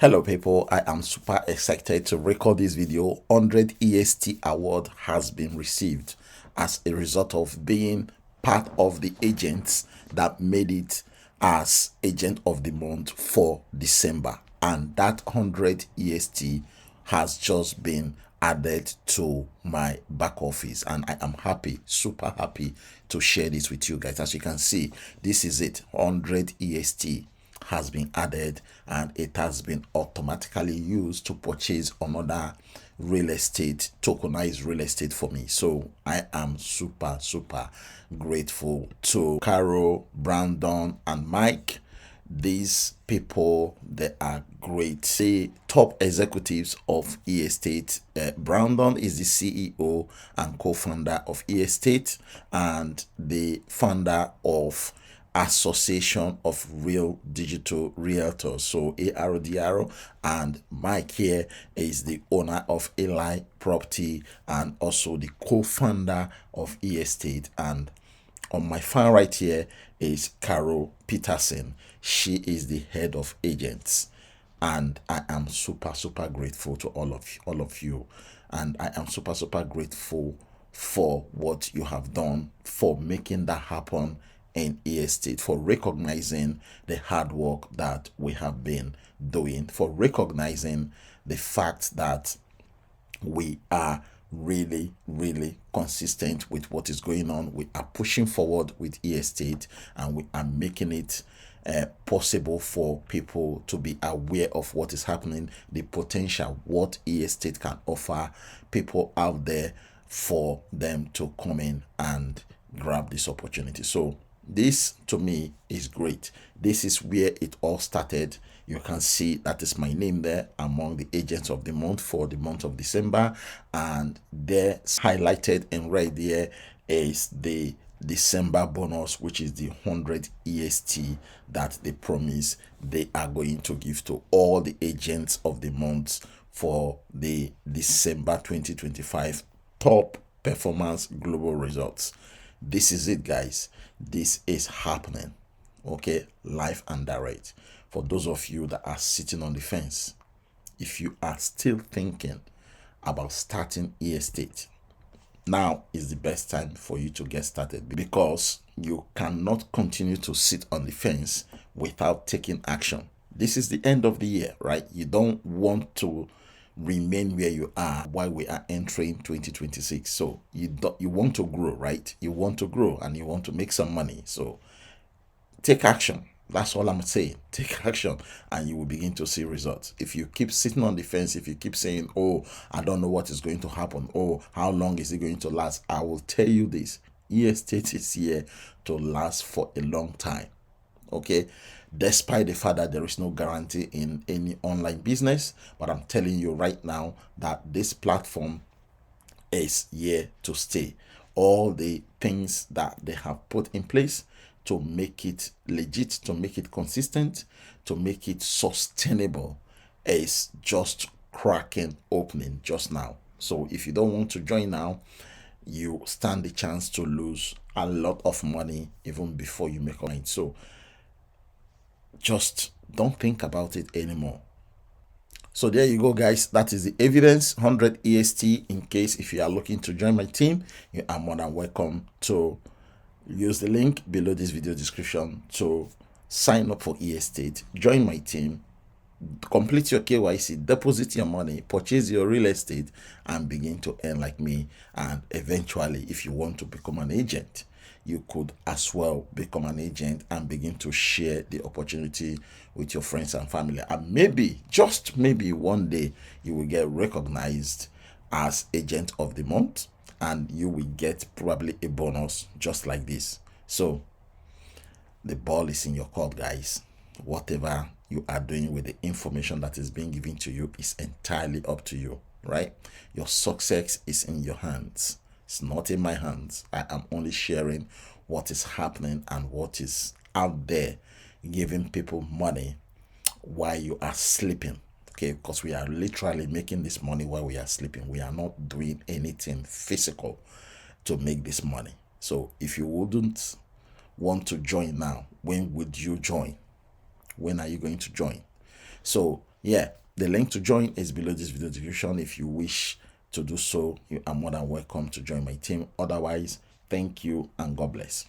Hello people, I am super excited to record this video. 100 EST award has been received as a result of being part of the agents that made it as agent of the month for December, and that 100 EST has just been added to my back office, and I am happy, super happy to share this with you guys. As you can see, this is it. 100 EST has been added, and it has been automatically used to purchase another real estate, tokenized real estate for me. So I am super grateful to Carol, Brandon, and Mike. These people, they are great. The top executives of EST. Brandon is the CEO and co-founder of EST and the founder of Association of Real Digital Realtors, so ARDR, and Mike here is the owner of Eli Property and also the co-founder of EST. And on my far right here is Carol Peterson. She is the head of agents, and I am super grateful to all of you, and I am super grateful for what you have done for making that happen in EST, for recognizing the hard work that we have been doing, for recognizing the fact that we are really consistent with what is going on. We are pushing forward with EST, and we are making it possible for people to be aware of what is happening, the potential, what EST can offer people out there for them to come in and grab this opportunity. So this to me is great. This is where it all started. You can see that is my name there among the agents of the month for the month of December, and there highlighted in red there is the December bonus, which is the 100 EST that they promise they are going to give to all the agents of the month for the December 2025 top performance global results. This is it, guys. This is happening, okay, live and direct. For those of you that are sitting on the fence, if you are still thinking about starting EST, now is the best time for you to get started, because you cannot continue to sit on the fence without taking action. This is the end of the year, right? You don't want to remain where you are while we are entering 2026. So you want to grow, right? You want to grow and you want to make some money. So take action. That's all I'm saying. Take action and you will begin to see results. If you keep sitting on the fence, if you keep saying, oh, I don't know what is going to happen, oh, how long is it going to last, I will tell you this: EST is here to last for a long time, okay? Despite the fact that there is no guarantee in any online business, but I'm telling you right now that this platform is here to stay. All the things that they have put in place to make it legit, to make it consistent, to make it sustainable is just cracking opening just now. So if you don't want to join now, you stand the chance to lose a lot of money even before you make a mind. So just don't think about it anymore. So there you go, guys. That is the evidence. 100 EST. In case if you are looking to join my team, you are more than welcome to use the link below this video description to sign up for EST, join my team, complete your KYC, deposit your money, purchase your real estate, and begin to earn like me. And eventually, if you want to become an agent, you could as well become an agent and begin to share the opportunity with your friends and family. And maybe, just maybe one day, you will get recognized as agent of the month, and you will get probably a bonus just like this. So the ball is in your court, guys. Whatever you are doing with the information that is being given to you is entirely up to you, right? Your success is in your hands. It's not in my hands. I am only sharing what is happening and what is out there, giving people money while you are sleeping. Okay, because we are literally making this money while we are sleeping. We are not doing anything physical to make this money. So if you wouldn't want to join now, when would you join? When are you going to join? So Yeah, the link to join is below this video description. If you wish to do so, you are more than welcome to join my team. Otherwise, thank you and God bless.